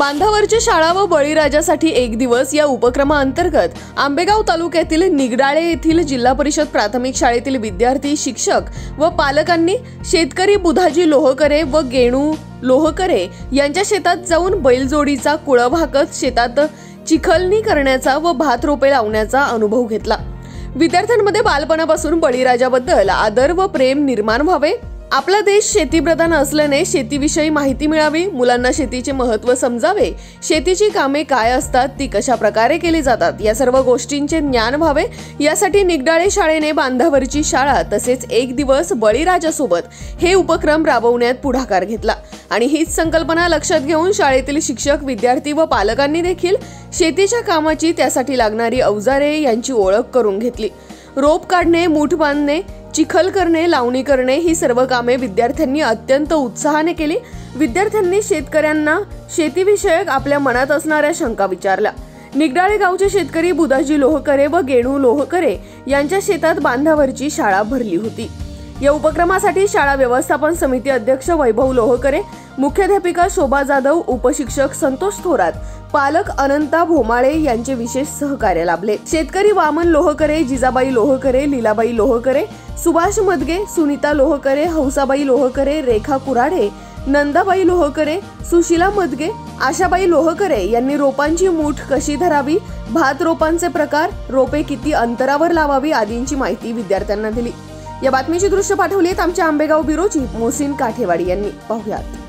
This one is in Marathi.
बांधावरची शाळा व बळीराजासाठी एक दिवस या उपक्रमाअंतर्गत आंबेगाव तालुक्यातील निगडाळे येथील जिल्हा परिषद प्राथमिक शाळेतील विद्यार्थी, शिक्षक व पालकांनी शेतकरी बुधाजी लोहकरे व गेणू लोहकरे यांच्या शेतात जाऊन बैलजोडीचा कुळप हाकत शेतात चिखलणी करण्याचा व भात रोपे लावण्याचा अनुभव घेतला। विद्यार्थ्यांमध्ये बालपणापासून बळीराजाबद्दल आदर व प्रेम निर्माण व्हावे, आपला देश शेतीप्रधान असल्याने शेतीविषयी माहिती मिळावी, मुलांना शेतीचे महत्त्व समजावे, शेतीची कामे काय असतात, ती कशा प्रकारे केली जातात या सर्व गोष्टींचे ज्ञान व्हावे यासाठी निगडाळे शाळेने बांधावरची शाळा तसेच एक दिवस बळीराजासोबत हे उपक्रम राबवण्यात पुढाकार घेतला आणि हीच संकल्पना लक्षात घेऊन शाळेतील शिक्षक, विद्यार्थी व पालकांनी देखील शेतीच्या कामाची त्यासाठी लागणारी अवजारे यांची ओळख करून घेतली। रोप काढणे, मूठ बांधणे, चिखल करणे, लावणी करणे ही सर्व कामे विद्यार्थ्यांनी अत्यंत उत्साहाने केली। विद्यार्थ्यांनी शेतकऱ्यांना शेतीविषयक आपल्या मनात असणाऱ्या शंका विचारल्या। निगडाळे गावचे शेतकरी बुधाजी लोहकरे व गेणू लोहकरे यांच्या शेतात बांधावरची शाळा भरली होती। या उपक्रमासाठी शाळा व्यवस्थापन समिती अध्यक्ष वैभव लोहकरे, मुख्याध्यापिका शोभा जाधव, उपशिक्षक संतोष थोरात, पालक अनंता भोमाळे यांचे विशेष सहकार्य लाभले। शेतकरी वामन लोहकरे, जिजाबाई लोहकरे, लीलाबाई लोहकरे, सुभाष मदगे, सुनीता लोहकरे, हौसाबाई लोहकरे, रेखा कुराडे, नंदाबाई लोहकरे, सुशीला मदगे, आशाबाई लोहकरे यांनी रोपांची मूठ कशी धरावी, भात रोपांचे प्रकार, रोपे किती अंतरावर लावावी आदींची माहिती विद्यार्थ्यांना दिली। या बातमीची दृश्य पाठवली आहेत आमच्या आंबेगाव ब्युरो चीफ मोहसिन काठेवाडी यांनी। पाहुयात।